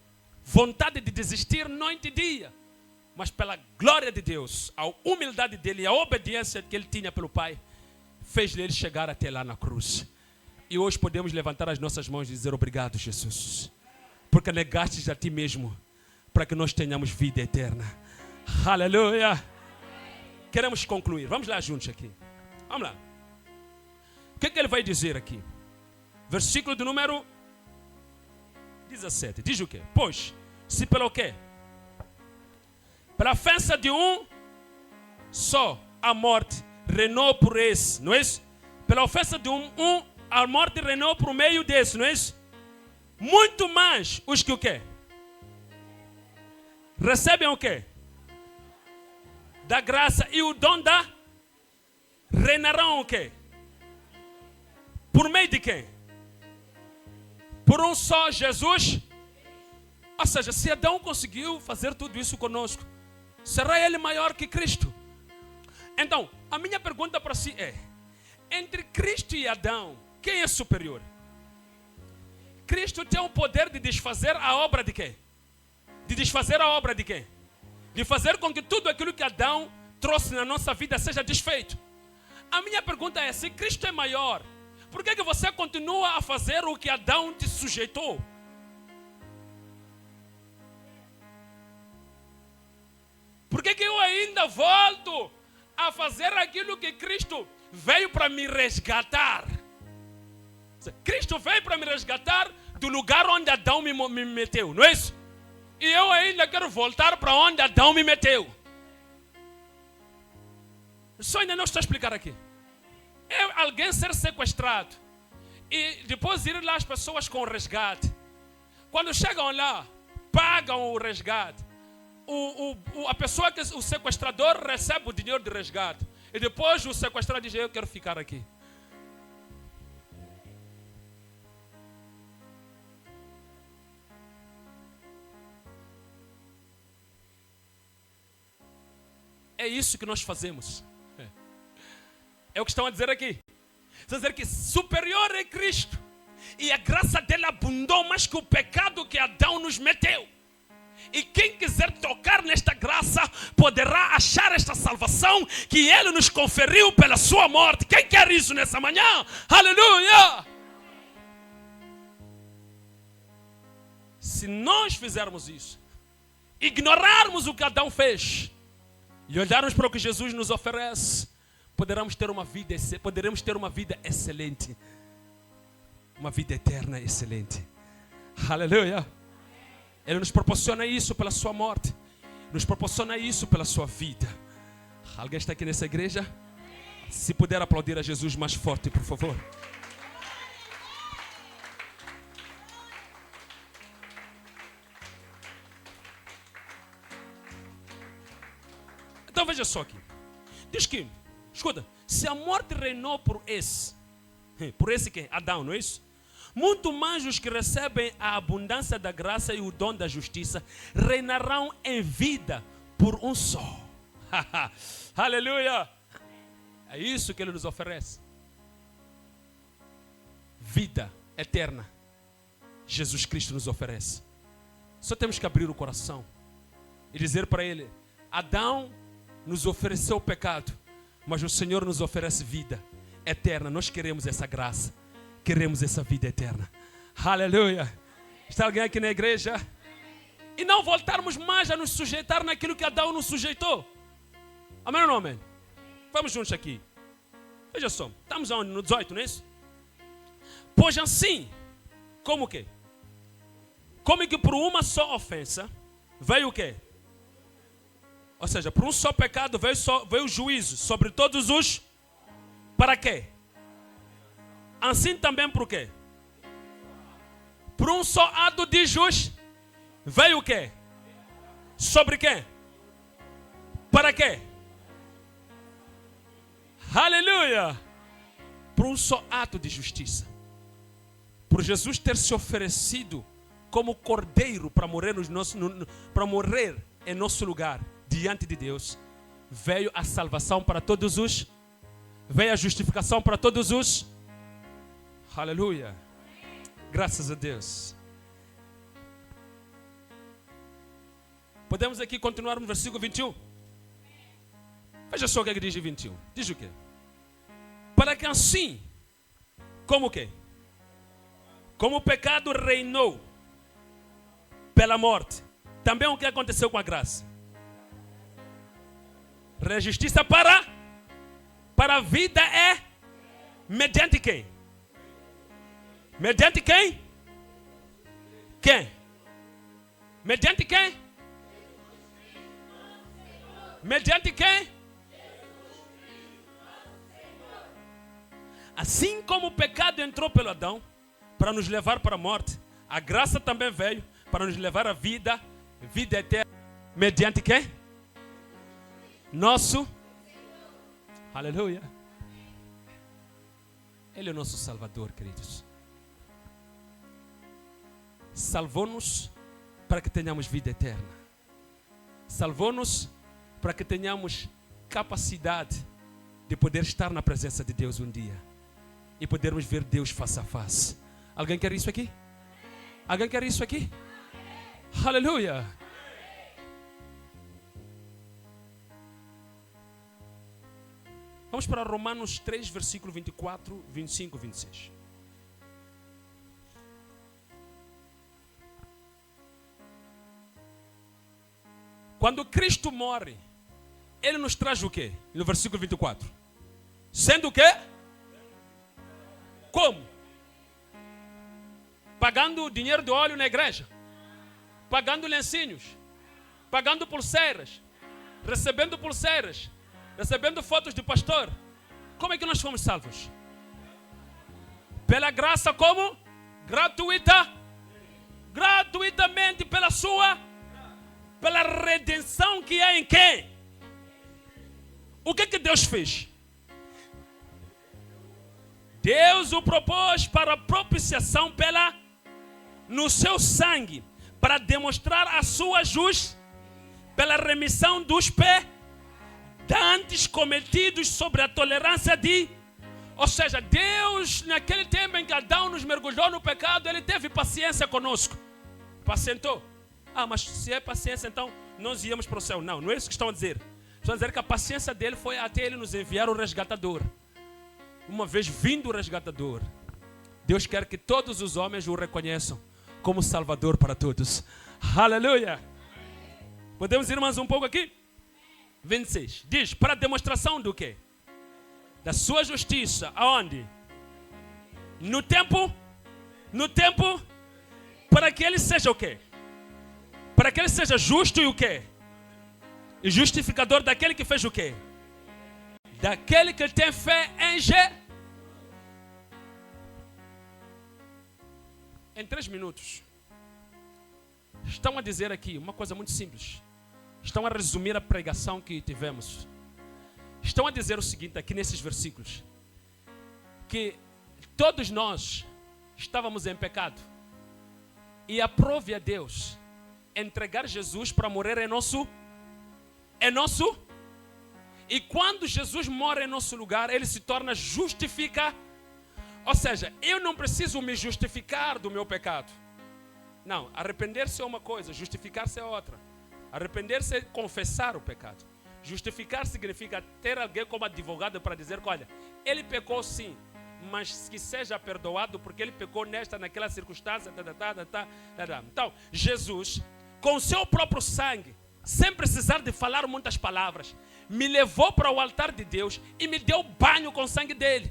Vontade de desistir noite e dia. Mas pela glória de Deus, a humildade dele e a obediência que ele tinha pelo Pai, fez ele chegar até lá na cruz. E hoje podemos levantar as nossas mãos e dizer obrigado, Jesus. Porque negastes a ti mesmo para que nós tenhamos vida eterna. Aleluia! Queremos concluir. Vamos lá juntos aqui. Vamos lá. O que ele vai dizer aqui? Versículo do número 17. Diz o quê? Pois, se pelo quê? Pela ofensa de um só, a morte reinou por esse, não é isso? Pela ofensa de um, a morte reinou por meio desse, não é isso? Muito mais os que o quê? Recebem o quê? Da graça e o dom da reinarão o quê? Por meio de quem? Por um só Jesus. Ou seja, se Adão conseguiu fazer tudo isso conosco, será ele maior que Cristo? Então, a minha pergunta para si é: entre Cristo e Adão, quem é superior? Cristo tem o poder de desfazer a obra de quem? De desfazer a obra de quem? De fazer com que tudo aquilo que Adão trouxe na nossa vida seja desfeito. A minha pergunta é: se Cristo é maior, por que você continua a fazer o que Adão te sujeitou? Por que eu ainda volto a fazer aquilo que Cristo veio para me resgatar? Cristo veio para me resgatar do lugar onde Adão me meteu, não é isso? E eu ainda quero voltar para onde Adão me meteu. Só ainda não estou a explicar aqui. É alguém ser sequestrado e depois ir lá as pessoas com o resgate. Quando chegam lá, pagam o resgate. A pessoa, o sequestrador, recebe o dinheiro de resgate. E depois o sequestrador diz: eu quero ficar aqui. É isso que nós fazemos. É o que estão a dizer aqui. Estão a dizer que superior é Cristo. E a graça dele abundou mais que o pecado que Adão nos meteu. E quem quiser tocar nesta graça poderá achar esta salvação que ele nos conferiu pela sua morte. Quem quer isso nessa manhã? Aleluia! Se nós fizermos isso, ignorarmos o que Adão fez e olharmos para o que Jesus nos oferece, poderemos ter uma vida excelente. Uma vida eterna excelente. Aleluia! Ele nos proporciona isso pela sua morte. Nos proporciona isso pela sua vida. Alguém está aqui nessa igreja? Se puder aplaudir a Jesus mais forte, por favor. Então veja só aqui. Diz que, escuta, se a morte reinou por esse quem? Adão, não é isso? Muito mais os que recebem a abundância da graça e o dom da justiça reinarão em vida por um só. Aleluia! É isso que ele nos oferece. Vida eterna. Jesus Cristo nos oferece. Só temos que abrir o coração e dizer para ele: Adão nos ofereceu o pecado, mas o Senhor nos oferece vida eterna. Nós queremos essa graça. Queremos essa vida eterna. Aleluia. Está alguém aqui na igreja? E não voltarmos mais a nos sujeitar naquilo que Adão nos sujeitou. Amém ou não amém? Vamos juntos aqui. Veja só. Estamos onde? No 18, não é isso? Pois assim, como o quê? Como que por uma só ofensa veio o quê? Ou seja, por um só pecado veio o juízo sobre todos os... Para quê? Assim também por quê? Por um só ato de justiça veio o quê? Sobre quem? Para quê? Aleluia! Por um só ato de justiça. Por Jesus ter se oferecido como cordeiro para morrer em nosso lugar diante de Deus, veio a salvação para todos os, veio a justificação para todos os. Aleluia. Graças a Deus. Podemos aqui continuar no versículo 21? Veja só o que é que diz em 21. Diz o quê? Para que assim, como o quê? Como o pecado reinou pela morte, também o que aconteceu com a graça? A justiça para a vida é mediante quem? Mediante quem? Quem? Mediante quem? Mediante quem? Assim como o pecado entrou pelo Adão para nos levar para a morte, a graça também veio para nos levar à vida eterna. Mediante quem? Nosso. Aleluia. Ele é o nosso Salvador, queridos. Salvou-nos para que tenhamos vida eterna. Salvou-nos para que tenhamos capacidade de poder estar na presença de Deus um dia e podermos ver Deus face a face. Alguém quer isso aqui? Alguém quer isso aqui? Aleluia! Vamos para Romanos 3, versículo 24, 25, 26. Quando Cristo morre, Ele nos traz o quê? No versículo 24. Sendo o quê? Como? Pagando dinheiro de óleo na igreja. Pagando lencinhos. Pagando pulseiras. Recebendo pulseiras. Recebendo fotos de pastor. Como é que nós fomos salvos? Pela graça como? Gratuitamente pela redenção que é em quem? O que Deus fez? Deus o propôs para a propiciação no seu sangue, para demonstrar a sua justiça, pela remissão dos pecados cometidos sobre a tolerância ou seja, Deus naquele tempo em que Adão nos mergulhou no pecado, Ele teve paciência conosco, pacientou. Mas se é paciência, então nós íamos para o céu. Não é isso que estão a dizer. Estão a dizer que a paciência dele foi até Ele nos enviar o resgatador. Uma vez vindo o resgatador, Deus quer que todos os homens o reconheçam como Salvador para todos. Aleluia! Podemos ir mais um pouco aqui? 26. Diz, para demonstração do quê? Da sua justiça. Aonde? No tempo, para que Ele seja o quê? Para que Ele seja justo e o quê? E justificador daquele que fez o quê? Daquele que tem fé em Em 3 minutos. Estão a dizer aqui uma coisa muito simples. Estão a resumir a pregação que tivemos. Estão a dizer o seguinte aqui nesses versículos. Que todos nós estávamos em pecado. E aprove a Deus entregar Jesus para morrer em nosso. E quando Jesus mora em nosso lugar, Ele se torna justifica. Ou seja, eu não preciso me justificar do meu pecado. Não, arrepender-se é uma coisa, justificar-se é outra. Arrepender-se é confessar o pecado. Justificar significa ter alguém como advogado para dizer que, olha, ele pecou sim, mas que seja perdoado porque ele pecou naquela circunstância. Então, Jesus, com o seu próprio sangue, sem precisar de falar muitas palavras, me levou para o altar de Deus e me deu banho com o sangue dele,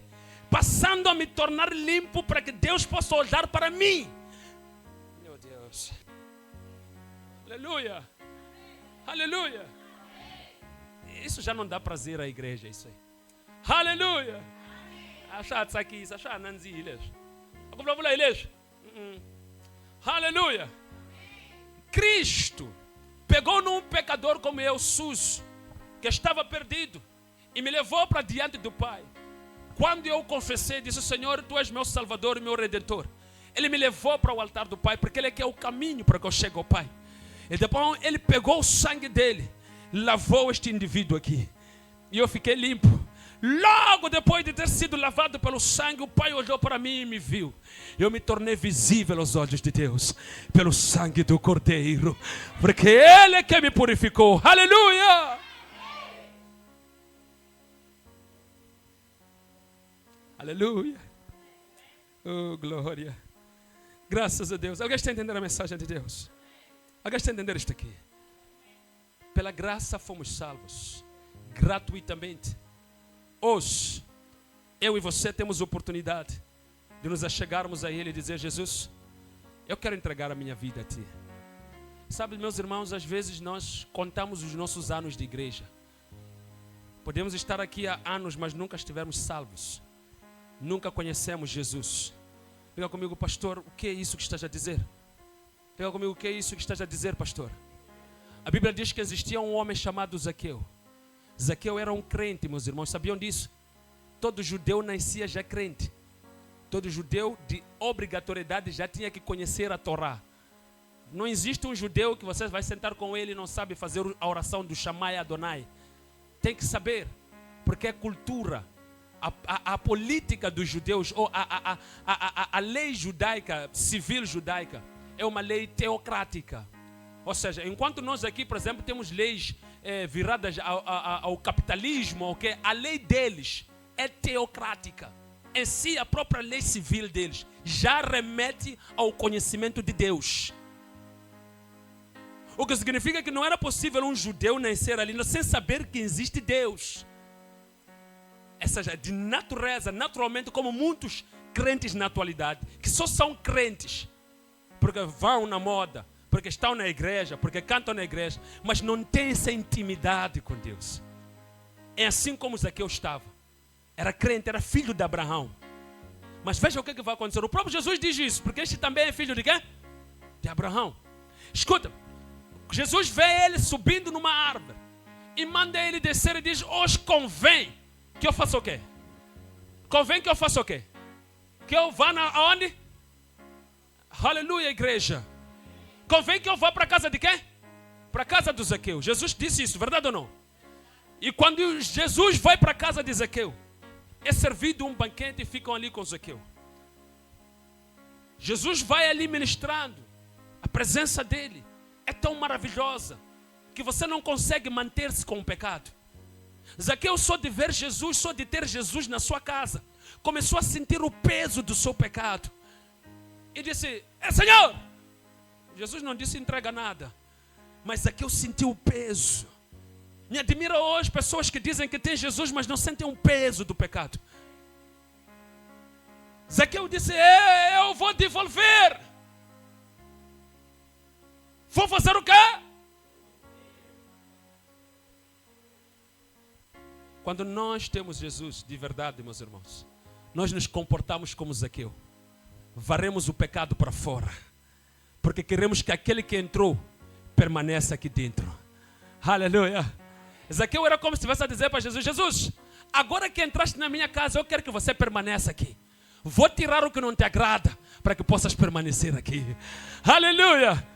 passando a me tornar limpo para que Deus possa olhar para mim. Meu Deus. Aleluia. Aleluia. Isso já não dá prazer à igreja, isso aí. Aleluia. Achat aqui, achat nanzi ilês. Aleluia. Cristo pegou num pecador como eu, sujo, que estava perdido, e me levou para diante do Pai. Quando eu confessei, disse: Senhor, Tu és meu Salvador e meu Redentor. Ele me levou para o altar do Pai, porque Ele é o caminho para que eu chegue ao Pai. E depois Ele pegou o sangue dele, lavou este indivíduo aqui, e eu fiquei limpo. Logo depois de ter sido lavado pelo sangue, o Pai olhou para mim e me viu. Eu me tornei visível aos olhos de Deus pelo sangue do Cordeiro, porque Ele é que me purificou. Aleluia! Aleluia! Oh, glória! Graças a Deus. Alguém está entendendo a mensagem de Deus? Alguém está entendendo isto aqui? Pela graça fomos salvos, gratuitamente. Hoje, eu e você temos oportunidade de nos achegarmos a Ele e dizer: Jesus, eu quero entregar a minha vida a Ti. Sabe, meus irmãos, às vezes nós contamos os nossos anos de igreja. Podemos estar aqui há anos, mas nunca estivermos salvos. Nunca conhecemos Jesus. Pega comigo, pastor, o que é isso que estás a dizer? Pega comigo, o que é isso que estás a dizer, pastor? A Bíblia diz que existia um homem chamado Zaqueu. Zaqueu era um crente, meus irmãos, sabiam disso? Todo judeu nascia já crente. Todo judeu de obrigatoriedade já tinha que conhecer a Torá. Não existe um judeu que você vai sentar com ele e não sabe fazer a oração do Shammai Adonai. Tem que saber, porque é cultura. A política dos judeus, ou a lei judaica, civil judaica, é uma lei teocrática. Ou seja, enquanto nós aqui, por exemplo, temos leis viradas ao capitalismo, okay? A lei deles é teocrática. Em si, a própria lei civil deles já remete ao conhecimento de Deus. O que significa que não era possível um judeu nascer ali sem saber que existe Deus. Ou seja, de natureza, naturalmente, como muitos crentes na atualidade, que só são crentes porque vão na moda, porque estão na igreja, porque cantam na igreja, mas não têm essa intimidade com Deus. É assim como Zaqueu estava. Era crente, era filho de Abraão. Mas veja o que vai acontecer. O próprio Jesus diz isso, porque este também é filho de quem? De Abraão. Escuta, Jesus vê ele subindo numa árvore e manda ele descer e diz: hoje convém que eu faça o quê? Convém que eu faça o quê? Que eu vá aonde? Aleluia, igreja. Convém que eu vá para a casa de quem? Para a casa do Zaqueu. Jesus disse isso, verdade ou não? E quando Jesus vai para a casa de Zaqueu, é servido um banquete e ficam ali com Zaqueu. Jesus vai ali ministrando. A presença dele é tão maravilhosa que você não consegue manter-se com o pecado. Zaqueu, só de ver Jesus, só de ter Jesus na sua casa, começou a sentir o peso do seu pecado. E disse: Senhor! Jesus não disse entrega nada, mas Zaqueu sentiu o peso. Me admira hoje pessoas que dizem que tem Jesus, mas não sentem o peso do pecado. Zaqueu disse: eu vou devolver. Vou fazer o quê? Quando nós temos Jesus de verdade, meus irmãos, nós nos comportamos como Zaqueu. Varremos o pecado para fora, porque queremos que aquele que entrou permaneça aqui dentro. Aleluia. Zaqueu era como se estivesse a dizer para Jesus: Jesus, agora que entraste na minha casa, eu quero que você permaneça aqui. Vou tirar o que não te agrada para que possas permanecer aqui. Aleluia.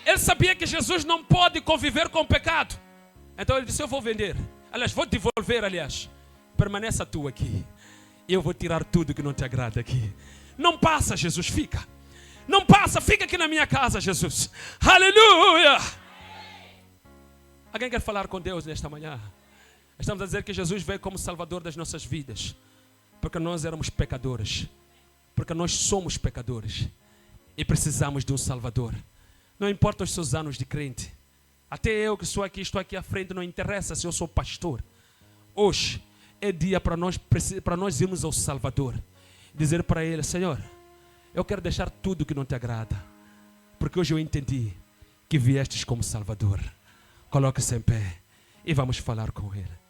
Ele sabia que Jesus não pode conviver com o pecado. Então ele disse: eu vou vender. Aliás, vou devolver, aliás. Permaneça tu aqui. Eu vou tirar tudo que não te agrada aqui. Não passa, Jesus, fica. Não passa, fica aqui na minha casa, Jesus. Aleluia. Alguém quer falar com Deus nesta manhã? Estamos a dizer que Jesus veio como Salvador das nossas vidas, porque nós éramos pecadores, porque nós somos pecadores e precisamos de um Salvador. Não importa os seus anos de crente. Até eu que estou aqui à frente, não interessa se eu sou pastor. Hoje é dia para nós irmos ao Salvador, dizer para Ele: Senhor, eu quero deixar tudo que não te agrada, porque hoje eu entendi que viestes como Salvador. Coloque-se em pé e vamos falar com Ele.